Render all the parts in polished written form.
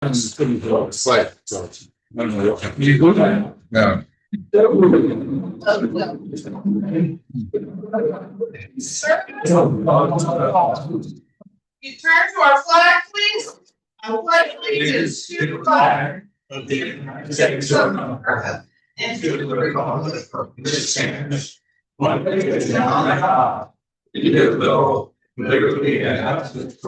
It's like, so. No. You turn to our flag, please. Our flag, allegiance to the flag of the United States of America and to the republic for which it stands, one nation under God, indivisible, with liberty and justice.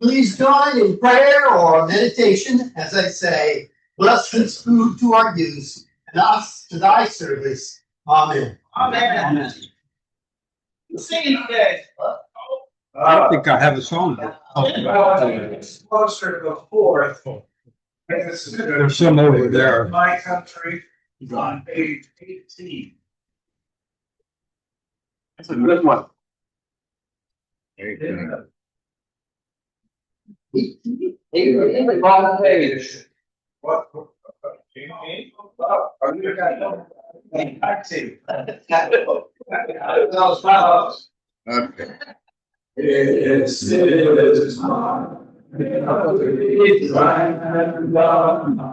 Please join in prayer or meditation as I say, bless this food to our use and us to thy service. Amen. Amen. Singing today. I think I have a song. It's closer to the fourth. There's some over there. My country is on page 18. That's a good one. Wrong page. What? Okay. It's mine. It's right and done.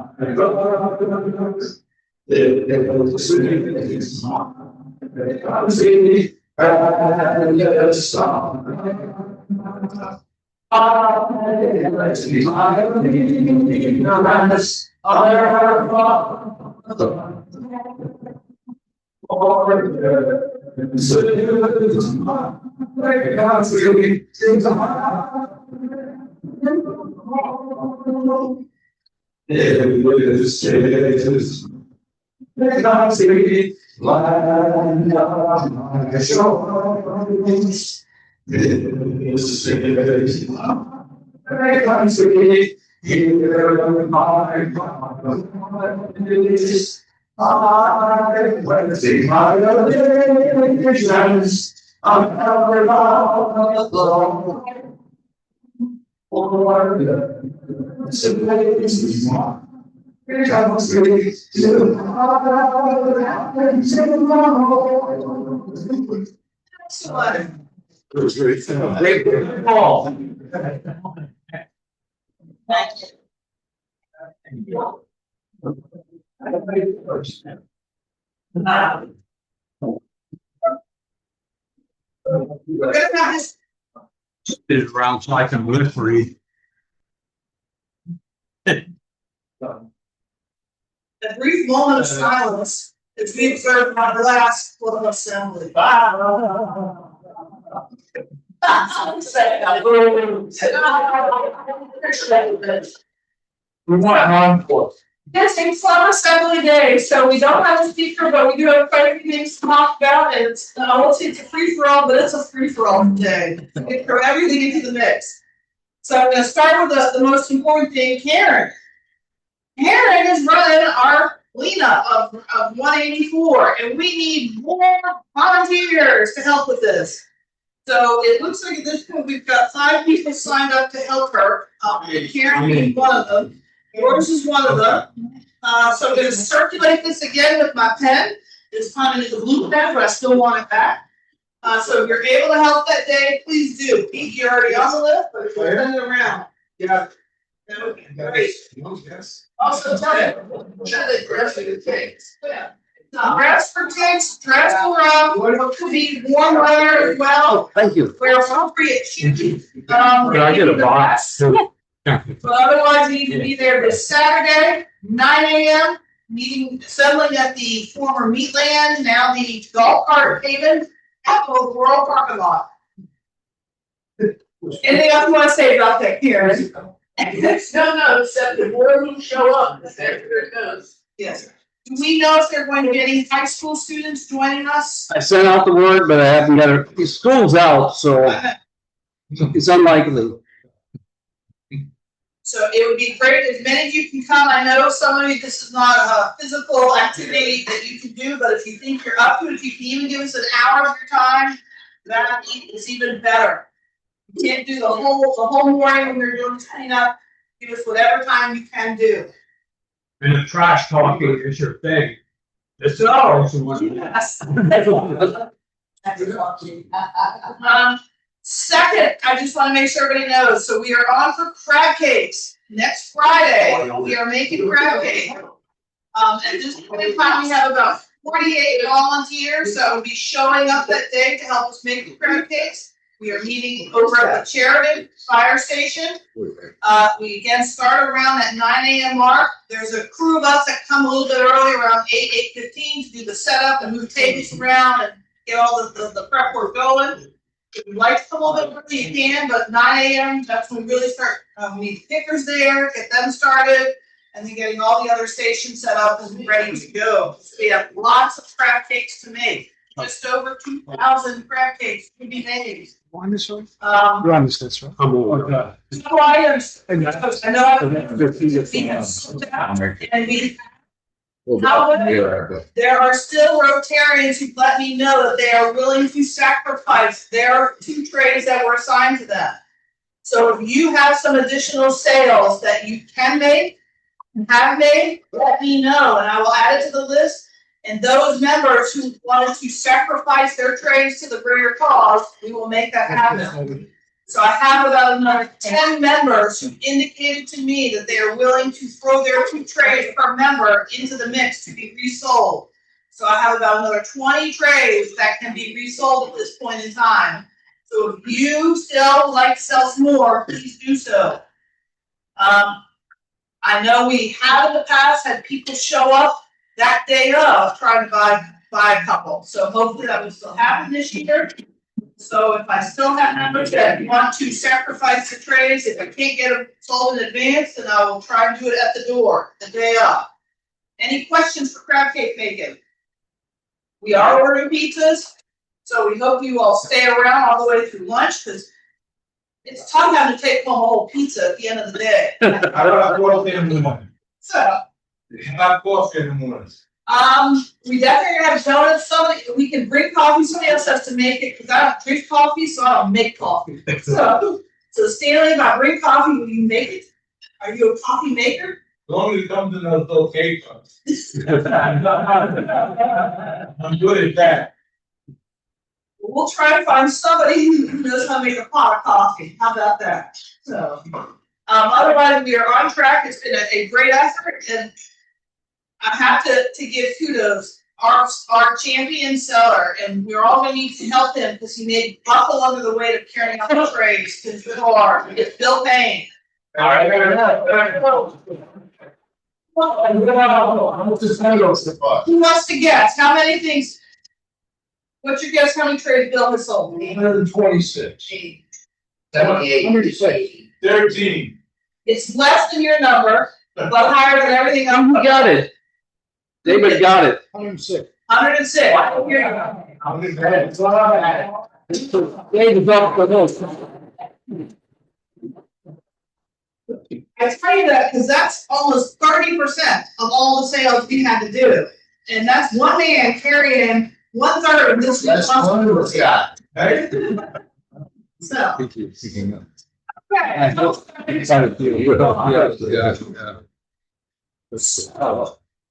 It's mine. And the song. Let's be my ignorance. Great ball. Thank you. We're gonna have this. Spin it around so I can lift read. A brief moment of silence as we observe our last little assembly. We want on for. Yes, it's Summer Assembly Day, so we don't have a speaker, but we do have quite a few things to talk about, and it's, I won't say it's a free-for-all, but it's a free-for-all today. We throw everything into the mix. So I'm gonna start with the most important thing, Karen. Karen is running our cleanup of 184, and we need more volunteers to help with this. So it looks like at this point we've got 5 people signed up to help her. Karen being one of them. Yours is one of them. So I'm going to circulate this again with my pen. This time it is a blue pen, but I still want it back. So if you're able to help that day, please do. Pete, you're already on the list, but if you're send it around. Yeah. Okay, great. Yes. Also tell you, should they dress for the cakes? Yeah. Dress for cakes, dress for could be warm weather as well. Thank you. We're appropriate shoes. Can I get a box? But otherwise, you need to be there this Saturday, 9 a.m. Meeting, assembling at the former Meatland, now the golf cart haven, at the World Parking Lot. Anything else you want to say about that, Karen? No, except the board will show up. There it goes. Yes. Do we know if they're going to get any high school students joining us? I sent out the word, but I haven't got it. The school's out, so it's unlikely. So it would be great if many of you can come. I know some of you, this is not a physical activity that you can do, but if you think you're up to it, if you can even give us an hour of your time, that is even better. You can't do the whole morning when you're doing cleanup. Give us whatever time you can do. And the trash talking is your thing. It's also one. Yes. Second, I just wanna make sure everybody knows, so we are on for crab cakes next Friday. We are making crab cake. At this point in time, we have about 48 volunteers that will be showing up that day to help us make the crab cakes. We are meeting over at the Sheridan Fire Station. We again start around at 9 a.m. mark. There's a crew of us that come a little bit early, around 8:15 to do the setup and move tables around and get all the prep work going. If you'd like to come a little bit early, you can, but 9 a.m. that's when we really start. We need the pickers there, get them started, and then getting all the other stations set up and ready to go. So we have lots of crab cakes to make. Just over 2,000 crab cakes to be made. On this one? Um, You're on this one. I'm over. Couple items. I know and we, there are still Rotarians who let me know that they are willing to sacrifice their 2 trays that were assigned to them. So if you have some additional sales that you can make and have made, let me know and I will add it to the list. And those members who wanted to sacrifice their trays to the greater cause, we will make that happen. So I have about another 10 members who indicated to me that they are willing to throw their 2 trays per member into the mix to be resold. So I have about another 20 trays that can be resold at this point in time. So if you still would like to sell some more, please do so. I know we have in the past had people show up that day of trying to buy a couple. So hopefully that will still happen this year. So if I still have members that want to sacrifice the trays, if I can't get them sold in advance, then I will try and do it at the door the day of. Any questions for crab cake making? We are ordering pizzas, so we hope you all stay around all the way through lunch because it's tough having to take home a whole pizza at the end of the day. So. Have coffee in the morning. We definitely have donuts. We can bring coffee. Somebody else has to make it because I don't drink coffee, so I don't make coffee. So Stanley, if I bring coffee, will you make it? Are you a coffee maker? As long as it comes in those little cake cups. I'm good at that. We'll try to find somebody who knows how to make a pot of coffee. How about that? So, otherwise, we are on track. It's been a great effort, and I have to give kudos. Our champion seller, and we're all going to need to help him because he made buckle under the weight of carrying out the trays. It's hard. It's Bill Payne. All right. Who wants to guess? How many things? What's your guess? How many trays Bill has sold? 126. 78. 13. It's less than your number, but higher than everything else. You got it. David got it. 106. 106. Here you go. David's off the hook. I tell you that because that's almost 30% of all the sales we had to do. And that's one man carrying 1/3 of this responsibility. Hey? So. I hope it's out of you.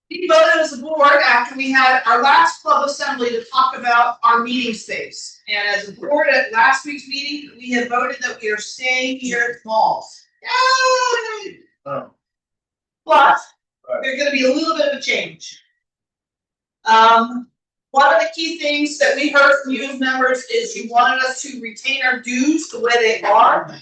We voted as a board after we had our last club assembly to talk about our meeting space. And as a board at last week's meeting, we have voted that we are staying here at malls. Yay! Oh. But there's going to be a little bit of a change. One of the key things that we heard from you as members is you wanted us to retain our dues the way they are.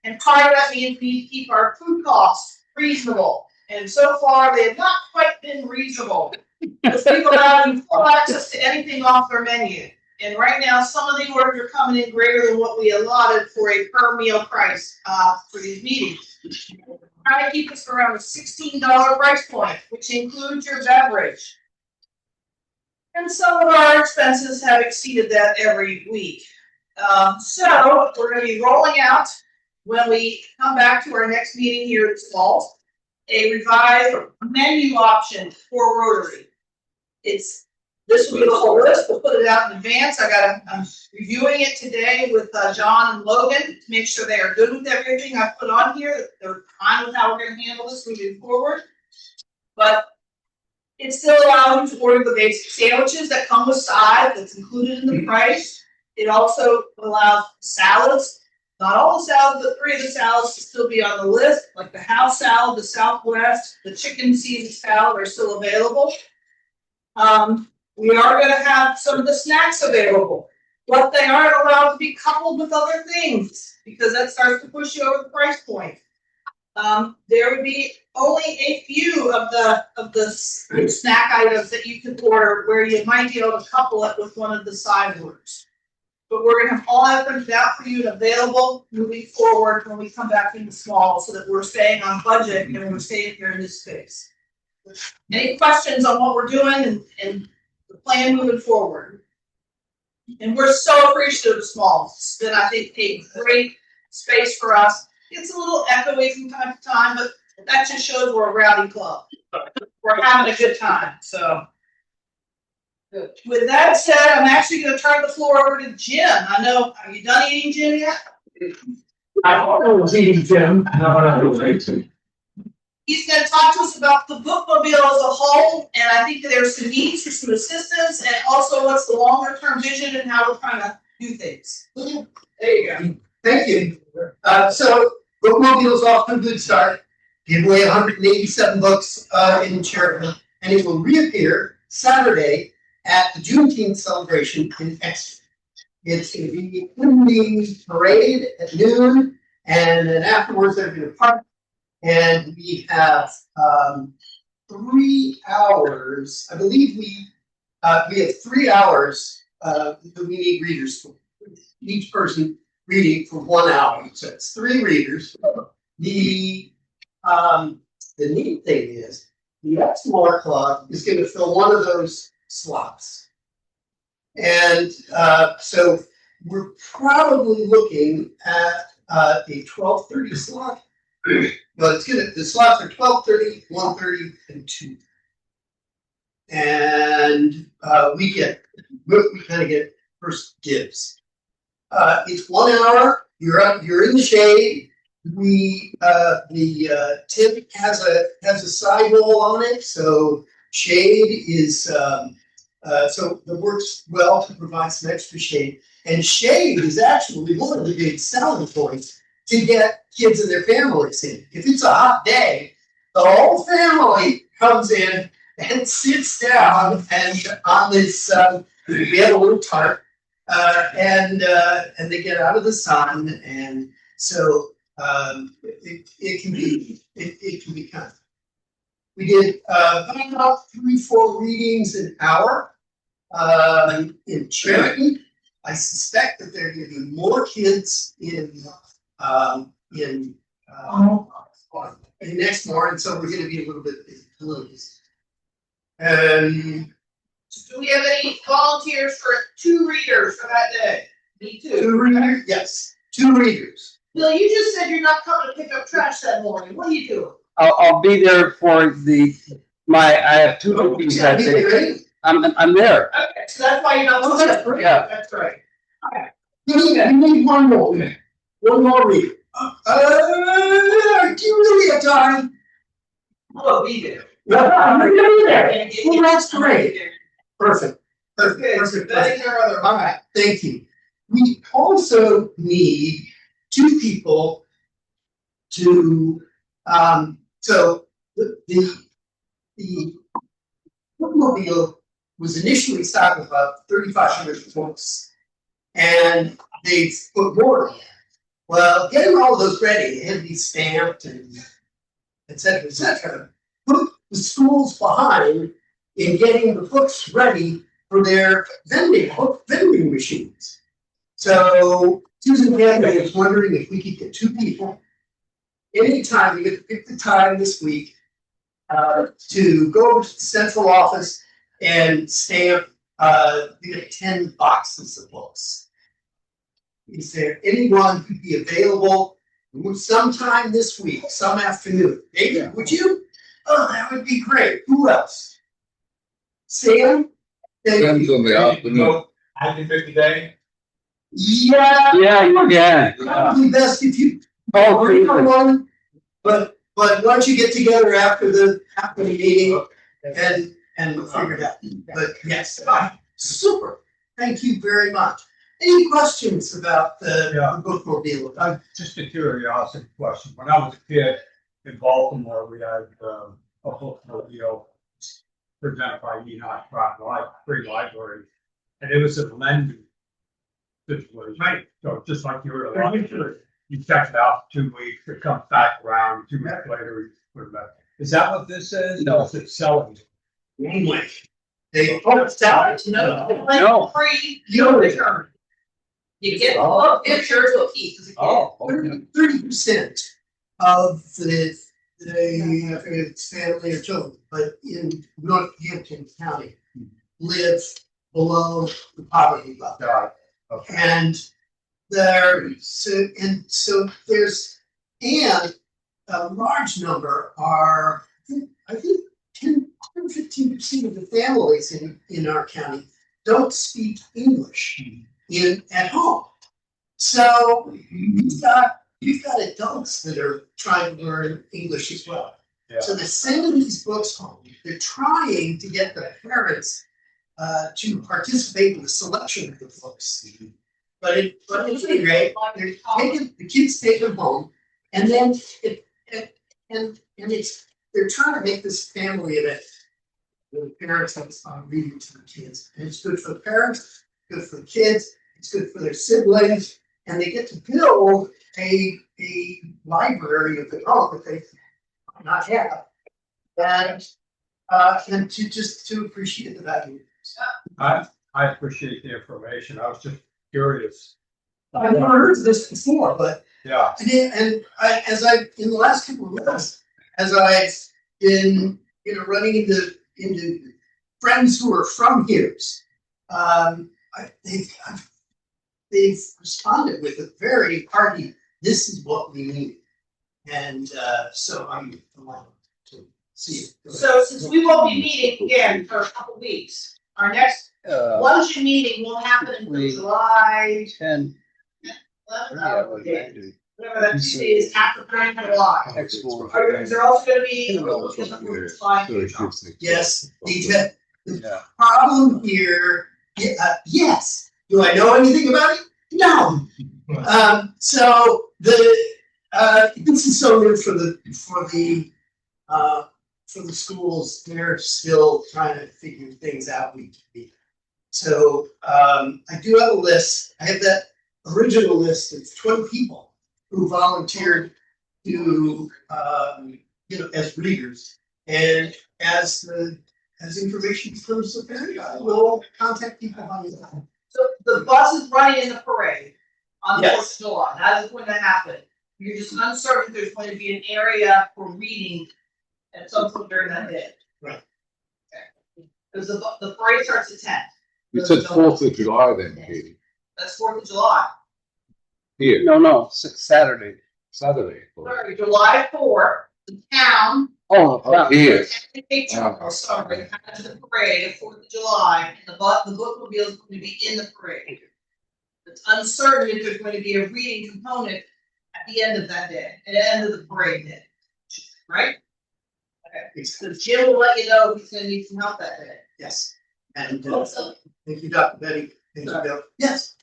And part of that means we need to keep our food costs reasonable. And so far, they have not quite been reasonable. Because people allow you full access to anything off their menu. And right now, some of the orders are coming in greater than what we allotted for a per meal price for these meetings. We're trying to keep this around a $16 price point, which includes your beverage. And some of our expenses have exceeded that every week. So we're going to be rolling out, when we come back to our next meeting here this fall, a revised menu option for Rotary. This will be the whole list. We'll put it out in advance. I'm reviewing it today with John and Logan to make sure they are good with everything I've put on here. That they're fine with how we're going to handle this moving forward. But it still allows you to order the basic sandwiches that come with sides. That's included in the price. It also allows salads, not all the salads, but 3 of the salads to still be on the list, like the house salad, the Southwest, the chicken Caesar salad are still available. We are gonna have some of the snacks available, but they aren't allowed to be coupled with other things, because that starts to push you over the price point. There would be only a few of the snack items that you can order where you might be able to couple it with one of the side orders. But we're gonna have all that printed out for you and available moving forward when we come back into small, so that we're staying on budget and we're staying here in this space. Any questions on what we're doing and the plan moving forward? And we're so appreciative of small. It's been, I think, a great space for us. It's a little echoey from time to time, but that just shows we're a rowdy club. We're having a good time, so. Good. With that said, I'm actually gonna turn the floor over to Jim. I know, are you done eating, Jim, yet? I was eating Jim. He's gonna talk to us about the bookmobile as a whole, and I think that there's some needs for some assistance, and also what's the longer term vision and how we're trying to do things. There you go. Thank you. So Bookmobile's off to a good start. Give away 187 books in charity, and it will reappear Saturday at the Juneteenth celebration in Exeter. It's going to be in the parade at noon, and then afterwards they're going to park. And we have 3 hours. I believe we have 3 hours that we need readers for. Each person reading for 1 hour. So it's 3 readers. The neat thing is the Exmoor Club is going to fill one of those slots. And so we're probably looking at a 12:30 slot. But the slots are 12:30, 1:30, and 2. And we kind of get first dibs. It's 1 hour. You're in the shade. The tip has a sidewall on it, so shade is so it works well to provide some extra shade. And shade is actually one of the big selling points to get kids and their families in. If it's a hot day, the whole family comes in and sits down and on this. We have a little tarp, and they get out of the sun, and so it can be kind of. We did about 3-4 readings an hour in charity. I suspect that there are going to be more kids in next more, and so we're going to be a little bit. Do we have any volunteers for 2 readers for that day? Me too. 2 readers? Yes, 2 readers. Bill, you just said you're not coming to pick up trash that morning. What are you doing? I'll be there for I have 2 meetings that day. I'm there. Okay, so that's why you're not. Oh, that's great. Yeah. That's right. Okay. You need one more. One more reader. Do you really have time? Oh, be there. Well, that's great. Perfect. Perfect. That's our other. All right, thank you. We also need 2 people to, so the bookmobile was initially started with about 3,500 books, and they've put more in. Well, getting all of those ready, they had to be stamped and et cetera, put the schools behind in getting the books ready for their vending machines. So Susan Campbell was wondering if we could get 2 people anytime. We get to pick the time this week to go over to the central office and stamp 10 boxes of books. Is there anyone who'd be available sometime this week, some afternoon? David, would you? Oh, that would be great. Who else? Sam? Sam's on the afternoon. Happy 50 day. Yeah. Yeah. Probably best if you. Oh, please. One, but why don't you get together after the meeting and we'll figure it out. But yes, super. Thank you very much. Any questions about the Yeah. bookmobile? Just a curiosity question. When I was a kid in Baltimore, we had a bookmobile presented by Enoch Free Library, and it was a lending situation. Right. So just like you were a library, you check it out for 2 weeks, it comes back around 2 weeks later, you put it back. Is that what this is? No. Or is it selling? Anyway, they sell it. No. Free, You don't return. you get the book, it's yours to keep as a kid. Oh, okay. 30% of the family or children, but in Northampton County, live below the poverty level. Got it. Okay. And so there's, and a large number are, I think 15% of the families in our county don't speak English at home. So you've got adults that are trying to learn English as well. Yeah. So they're sending these books home. They're trying to get the parents to participate in the selection of the books. But at any rate, the kids take them home, and then they're trying to make this family event. The parents have to start reading to the kids, and it's good for the parents, good for the kids, it's good for their siblings, and they get to build a library of their own that they might not have, and to appreciate the value. I appreciate the information. I was just curious. I've never heard of this before, but Yeah. in the last couple of months, as I've been, running into friends who are from here, they've responded with a very hearty, "This is what we need," and so I'm delighted to see it. So since we won't be meeting again for a couple weeks, our next luncheon meeting will happen in July 10. 11th, whatever that Tuesday is after 9th of July. Is there also gonna be? Yes, the problem here, yes. Do I know anything about it? No. So this is so new for the schools. They're still trying to figure things out week to week. So I do have a list. I have that original list of 20 people who volunteered to as readers, and as information comes apparent, I will contact people on that. So the bus is running in the parade on the 4th Yes. of July. That is going to happen. You're just uncertain if there's going to be an area for reading at some point during that day. Right. Okay. Because the parade starts at 10. You said 4th of July then, Katie. That's 4th of July. Here, No, Saturday. Saturday. Sorry, July 4th, the town. Oh, here. Sorry, has the parade of 4th of July, and the bookmobile is going to be in the parade. It's uncertain if there's going to be a reading component at the end of that day, at the end of the parade day, right? Okay, so Jim will let you know if he's gonna need some help that day. Yes. And Also, thank you, Dr. Betty. Thank you, Bill. Yes.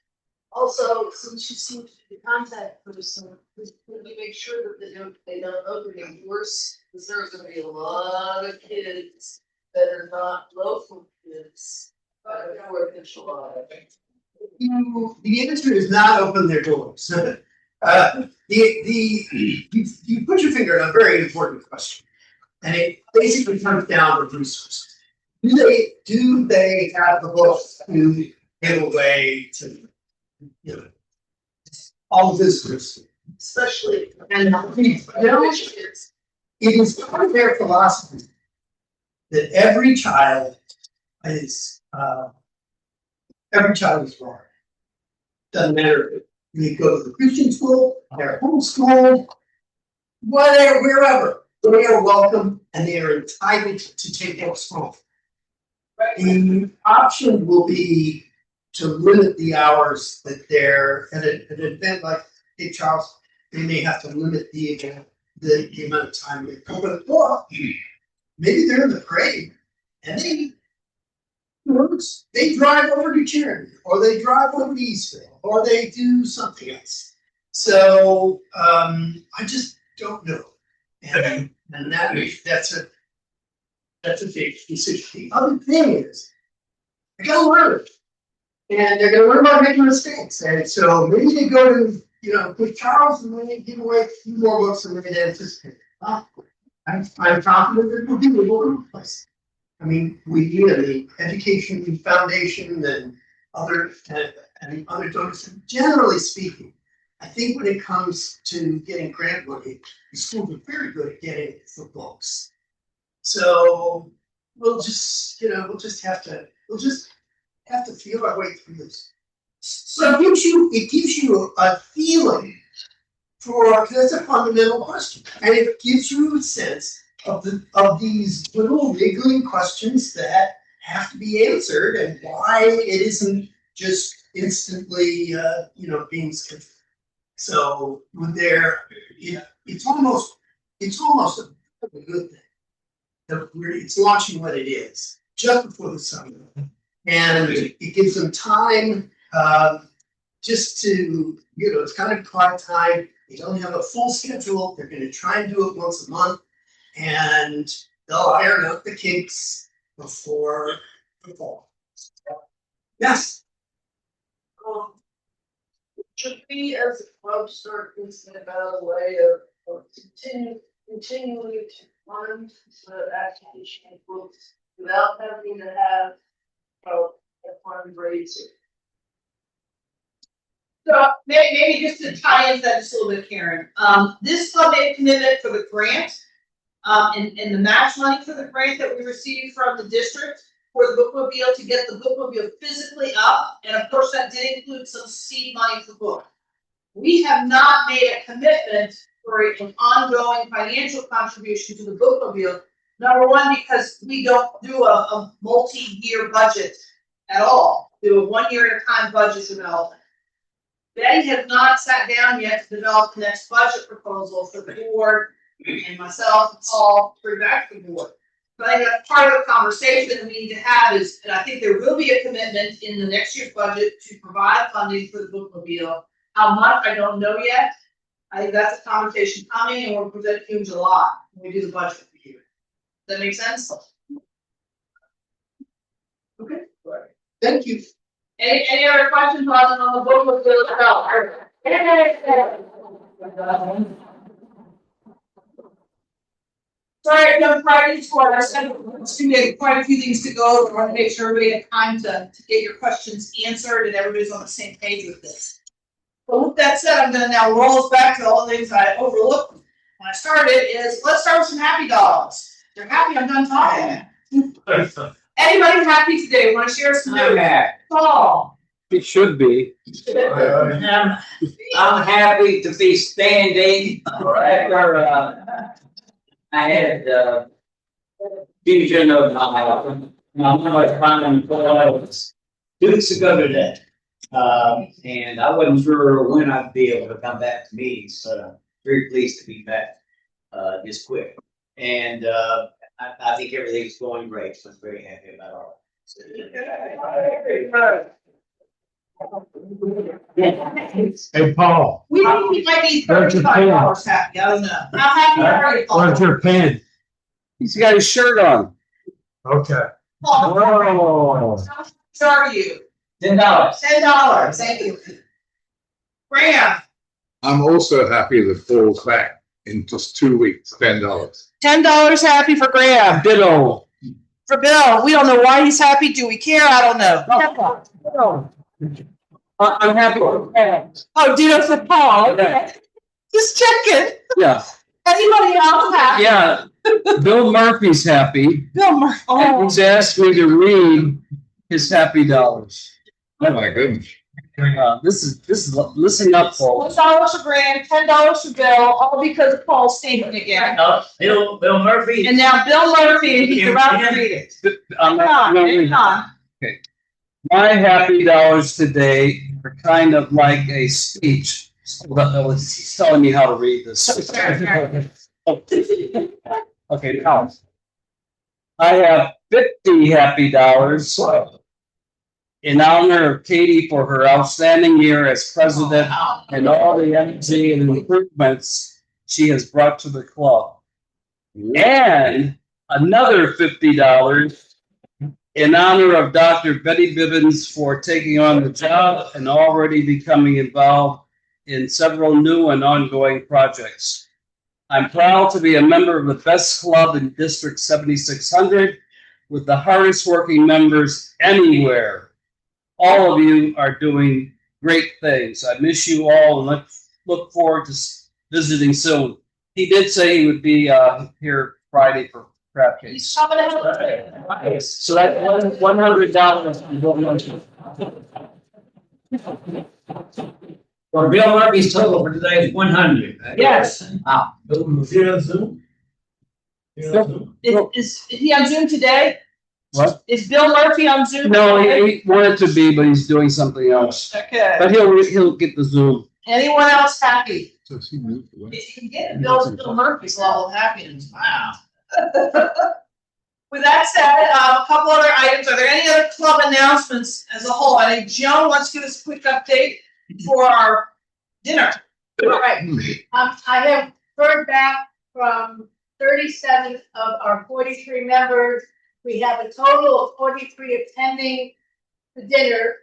Also, since you seem to be the contact person, please make sure that they don't open any worse, because there's gonna be a lot of kids that are not local kids. By the 4th of July. The industry does not open their doors. You put your finger on a very important question, and it basically comes down to resources. Do they have the books to give away to all visitors, Especially. and it is part of their philosophy that every child is wrong. Doesn't matter if they go to the Christian school, they're homeschooled, whatever, wherever, they are welcome and they are entitled to take books home. The option will be to limit the hours that they're at an event like Hey Charles, they may have to limit the amount of time they come to the book. Maybe they're in the parade and works, they drive over to Cherry, or they drive over to Eastville, or they do something else. So, I just don't know. And that's a big decision. The other thing is, I gotta learn. And they're gonna learn by making mistakes. And so maybe they go to, with Charles and they give away a few more books than they anticipated. I'm confident that we'll be able to replace. I mean, we the Education Foundation and other donors. Generally speaking, I think when it comes to getting grant money, the schools are very good at getting it for books. So we'll just have to feel our way through this. So it gives you a feeling for, because that's a fundamental question, and it gives you a sense of these little niggling questions that have to be answered, and why it isn't just instantly being scheduled. So when it's almost a good thing that it's launching what it is just before the summer, and it gives them time just to it's kind of quiet time. They don't have a full schedule. They're going to try and do it once a month, and they'll iron out the kinks before the fall. Yes. Should we as a club start thinking about a way of continuing to fund the acquisition of books without having to have a fundraiser? So maybe just to tie into that just a little bit, Karen. This club made a commitment for the grant, and the match money for the grant that we received from the district for the bookmobile, to get the bookmobile physically up, and of course that did include some seed money for book. We have not made a commitment for an ongoing financial contribution to the bookmobile. Number one, because we don't do a multi-year budget at all. We do a 1 year at a time budget development. Betty has not sat down yet to develop the next budget proposal for the board and myself and Paul to bring back to the board. But I think that's part of the conversation that we need to have is, and I think there will be a commitment in the next year's budget to provide funding for the bookmobile. How much, I don't know yet. I think that's a conversation coming, and we'll present you in July when we do the budget for you. Does that make sense? Okay. Thank you. Any other questions on the bookmobile itself? Sorry, no priorities for us. We have quite a few things to go. We want to make sure everybody had time to get your questions answered and everybody's on the same page with this. But with that said, I'm going to now roll us back to all the things I overlooked when I started. Let's start with some happy dogs. They're happy. I'm done talking. Anybody happy today? Want to share some news? Paul. It should be. I'm happy to be standing after I had fusion of my mother's finding 4 hours 2 weeks ago today. And I wasn't sure when I'd be able to come back to meetings, so I'm very pleased to be back this quick. And I think everything's going great, so I'm very happy about all Hey, Paul. We think we might be $35 happy. I don't know. How happy are you, Paul? Where's your pen? He's got his shirt on. Okay. Paul, Oh. how much are you? $10. $10. Thank you. Graham. I'm also happy that Paul's back in just 2 weeks, $10. $10 happy for Graham. Ditto. For Bill, we don't know why he's happy. Do we care? I don't know. I'm happy. Oh, ditto for Paul. Okay. Just checking. Yeah. Anybody else happy? Yeah. Bill Murphy's happy. Bill Murphy. And he's asked me to read his happy dollars. Oh my goodness. This is listen up, Paul. $1 for Graham, $10 for Bill, all because of Paul statement again. Bill Murphy. And now Bill Murphy, he's about to read it. Hang on. My happy dollars today are kind of like a speech. He's telling me how to read this. Okay, now. I have $50 happy in honor of Katie for her outstanding year as president and all the energy and improvements she has brought to the club. And another $50 in honor of Dr. Betty Bibbins for taking on the job and already becoming involved in several new and ongoing projects. I'm proud to be a member of the best club in District 7600 with the hardest working members anywhere. All of you are doing great things. I miss you all and look forward to visiting soon. He did say he would be here Friday for crab cakes. He's coming to help today. So that's $100. Well, Bill Murphy's total for today is 100. Yes. Wow. Was he on Zoom? Is he on Zoom today? What? Is Bill Murphy on Zoom? No, today? he wanted to be, but he's doing something else. Okay. But he'll get the Zoom. Anyone else happy? So he moved away. If you can get Bill Murphy's level of happiness, wow. With that said, a couple other items. Are there any other club announcements as a whole? I think Joan wants to give us a quick update for our dinner. All right, I have heard back from 37 of our 43 members. We have a total of 43 attending the dinner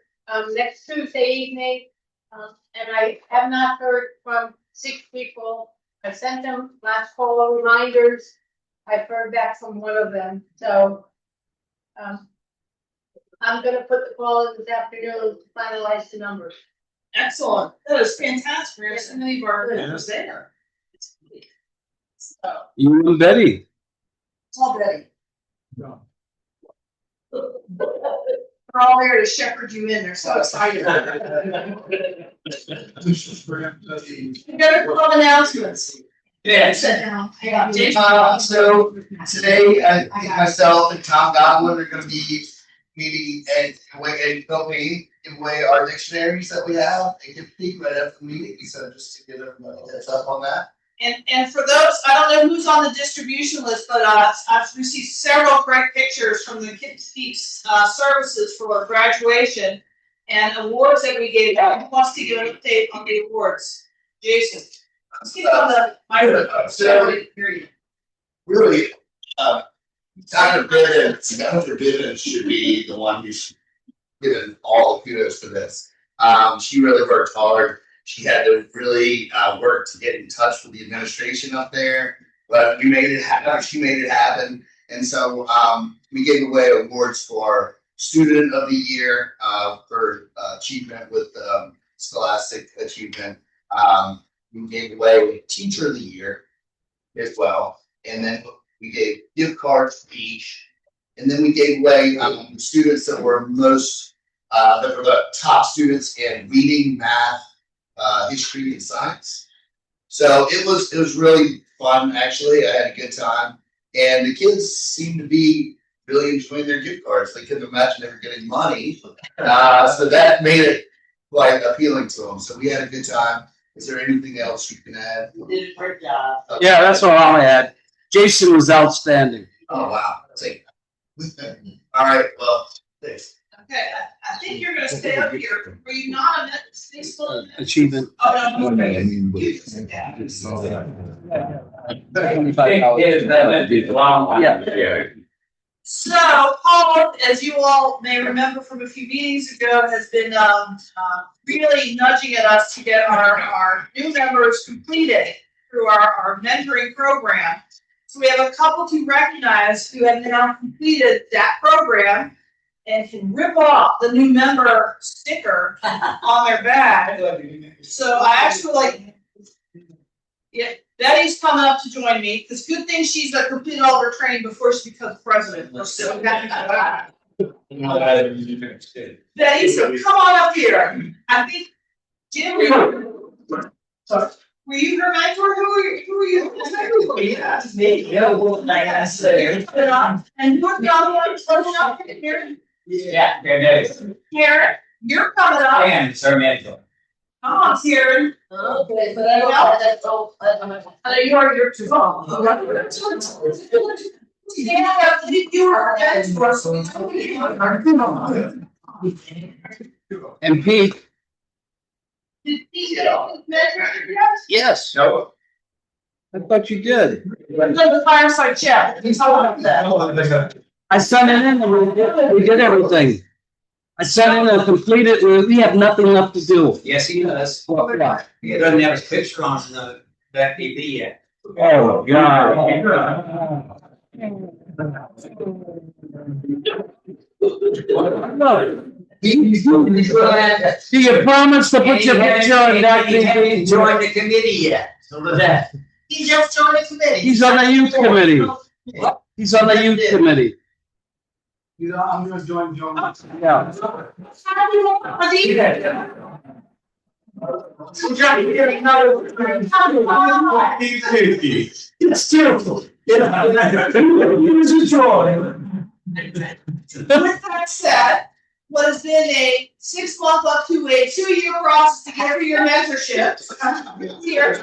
next Tuesday evening. And I have not heard from 6 people. I sent them last call reminders. I've heard back from one of them, so I'm gonna put the call in this afternoon to finalize the numbers. Excellent. That is fantastic. We have so many of our members there. It's great. So, You and Betty. it's all ready. We're all there to shepherd you in. They're so excited. We got a club announcements. Yeah. Sit down. I got Jason. So today, I think myself and Tom Godwin are gonna be meeting and help me give away our dictionaries that we have and give peek right after the meeting, so just to get everybody a heads up on that. And for those, I don't know who's on the distribution list, but I've received several great pictures from the Kids Peaks services for graduation and awards that we gave out. Who wants to give an update on the awards? Jason. Let's get on the microphone. So, really, Dr. Bivens should be the one who's given all the kudos for this. She really worked hard. She had to really work to get in touch with the administration up there, but we made it happen. She made it happen. And so we gave away awards for Student of the Year for achievement with scholastic achievement. We gave away Teacher of the Year as well. And then we gave gift cards to each. And then we gave away students that were that were the top students in reading, math, history, and science. So it was really fun, actually. I had a good time. And the kids seemed to be really enjoying their gift cards. They couldn't imagine they were getting money. So that made it quite appealing to them. So we had a good time. Is there anything else you can add? You did a great job. Okay. Yeah, that's all I had. Jason was outstanding. Oh, wow. Take that. All right, well, thanks. Okay, I think you're gonna stay up here. Were you not a net, stay still in that? Achievement. Oh, no, I okay. mean, but- You can sit down. Yeah. So Paul, as you all may remember from a few meetings ago, has been really nudging at us to get our new members completed through our mentoring program. So we have a couple to recognize who have now completed that program and can rip off the new member sticker on their badge. So I actually like, yeah, Betty's coming up to join me, because good thing she's completed all of her training before she becomes president. We're so happy for that. Betty, so come on up here. I think, Jim, were you her mentor? Who were you? Yeah, me. Yeah, well, like I said. And who's the other one coming up here? Yeah, there it is. Karen, you're coming up. And Sir Mentor. Come on, Karen. Okay, but I don't have that, oh, You're too long. Yeah, you were friends for us. And Pete, Did he get all his measures? Yes. yes, No. I thought you did. Let's go to the fireside chat. We talked about that. I sent it in and we did everything. I sent in a completed, we have nothing left to do. Yes, he does. What? He doesn't have his picture on that TV yet. Oh, God. Do you promise to put your picture on that He hasn't TV? joined the committee yet, so with that. He just joined the committee. He's on the youth committee. He's on the youth committee. You know, I'm gonna join Joe. Yeah. How do you want to do that? We're trying to get another. How do you want to It's terrible. With that said, what has been a 6 month up to a 2 year process to get through your mentorship. Here,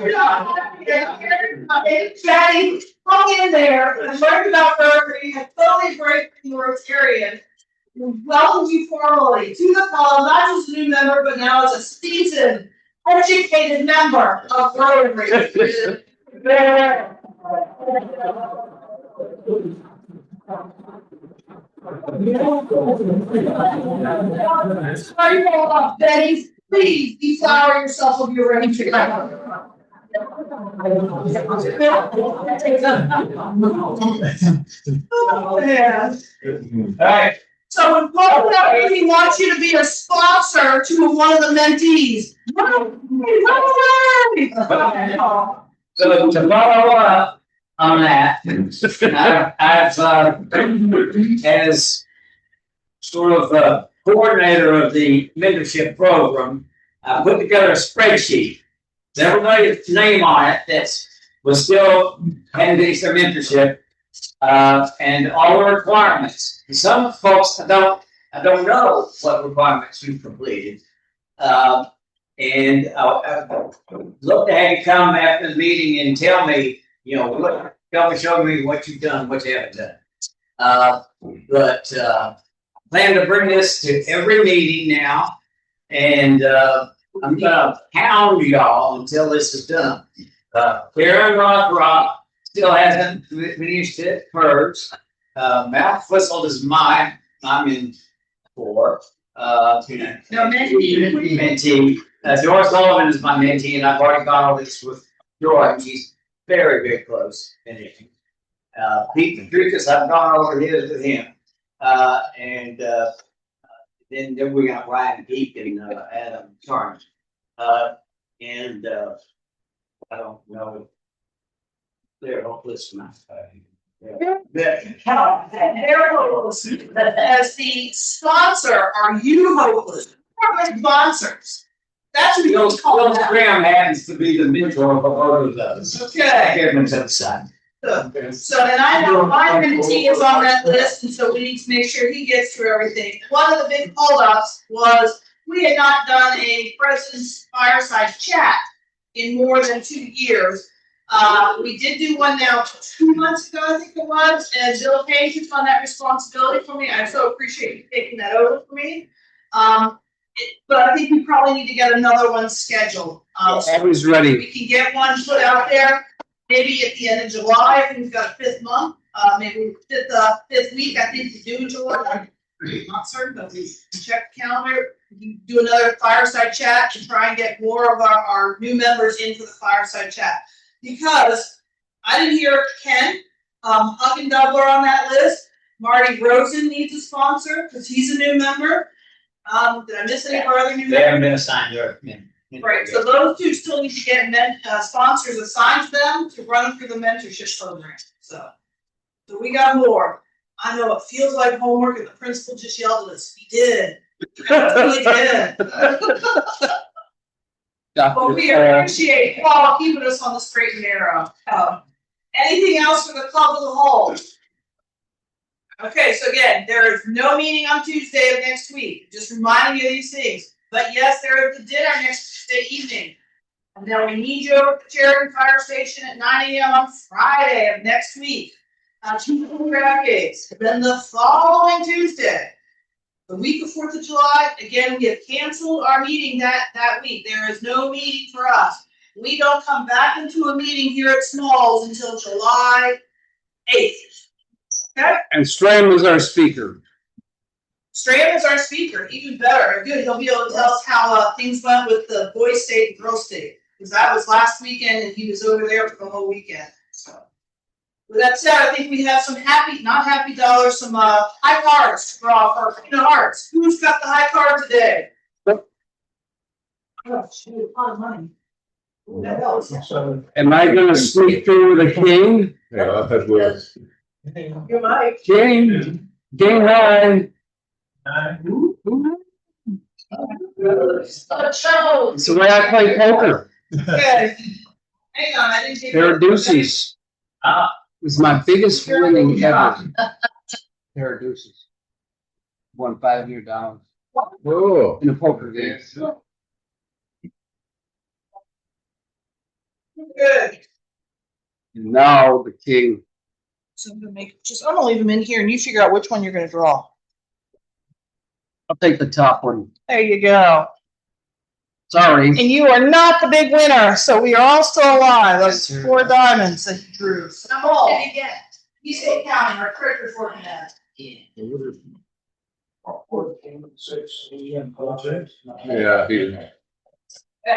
Patty, hung in there, and learned about Rotary, and totally break the Rotarian. We welcome you formally to the club, not just a new member, but now as a seasoned, educated member of Rotary. Sorry, Betty, please deflower yourself of your range. Oh, man. Alright. So when Paul Meeting wants you to be a sponsor to one of the mentees. So to follow up on that, I've as sort of a coordinator of the mentorship program, I put together a spreadsheet. Everybody's name on it that was still having some mentorship, and all the requirements. Some folks I don't know what requirements we've completed. And I'd love to have you come after the meeting and tell me, show me what you've done, what you haven't done. But plan to bring this to every meeting now, and I'm gonna hound y'all until this is done. Karen Rock still hasn't finished it hers. Mount Whistle is mine. I'm in for. Mentee. Joy Sullivan is my mentee, and I've already got all this with Joy, and she's very, very close finishing. Pete Drickus, I've gone over his with him. And then we got Ryan Peak and Adam Charnes. And I don't know if they're hopeless or not. They're hopeless. As the sponsor, are you hopeless? We're the sponsors. That's what Bill you call that. Graham happens to be the mentor of both of those. Okay. Kevin to the side. So, and I know my mentee is on that list, and so we need to make sure he gets through everything. One of the big holdups was we had not done a president's fireside chat in more than 2 years. We did do one now 2 months ago, I think it was, and Bill Page took on that responsibility for me. I so appreciate you taking that over for me. But I think we probably need to get another one scheduled. Always ready. We can get one put out there, maybe at the end of July, if we've got a 5th month, maybe the 5th week, I think we do in July. I'm not certain, but we can check the calendar. We can do another fireside chat to try and get more of our new members into the fireside chat. Because I didn't hear Ken Huckendubler on that list. Marty Rosen needs a sponsor because he's a new member. Did I miss any of our other new They haven't members? been assigned yet. Right, so those two still need to get sponsors assigned to them to run through the mentorship program. So we got more. I know it feels like homework, and the principal just yelled at us. We did. We did. But we appreciate Paul keeping us on the straight and narrow. Anything else for the club as a whole? Okay, so again, there is no meeting on Tuesday of next week. Just reminding you of these things. But yes, there is the dinner next Tuesday evening. And then we need you over at the Sheridan Fire Station at 9 a.m. on Friday of next week. Two days. Then the following Tuesday, the week of 4th of July, again, we have canceled our meeting that week. There is no meeting for us. We don't come back into a meeting here at Smalls until July 8th. Okay? And Stram is our speaker. Stram is our speaker, even better. Good, he'll be able to tell us how things went with the boys' state and girls' state. Because that was last weekend and he was over there for the whole weekend. So, with that said, I think we have some not happy dollars, some high cards to draw for Queen of Hearts. Who's got the high card today? Oh, shoot, a lot of money. Who the hell is that? Am I gonna sneak through with a king? Yeah, I had words. You might. King high. It's the way I play poker. Okay. Hang on, I didn't take. Pair of deuces. It was my biggest winning ever. Pair of deuces. Won $500 Oh, in a poker game. Good. And now the king. So I'm gonna leave them in here and you figure out which one you're gonna draw. I'll take the top one. There you go. Sorry. And you are not the big winner, so we are all still alive. Those 4 diamonds that you drew. How much did you get? He's counting, our treasurer's working that. yeah, he.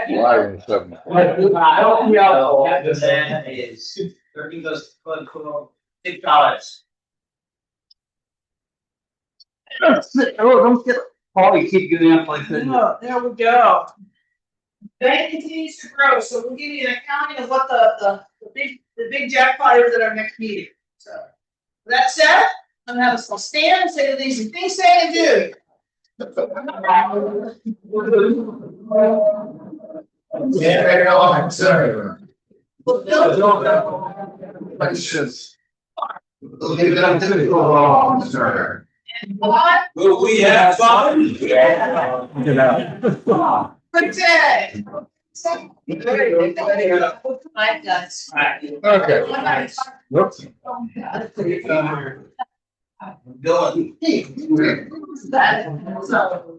Why in 7? I don't know, that is, 13 goes, $6. Don't get Paul, you keep getting up like that. Oh, there we go. Bank continues to grow, so we'll give you an accounting of what the big jackpot is at our next meeting. So, with that said, I'm gonna have us stand and say the things you think, say, and do. Yeah, sir. Will we have fun? Yeah. Good day. Five guys. Okay. Whoops. Going. That.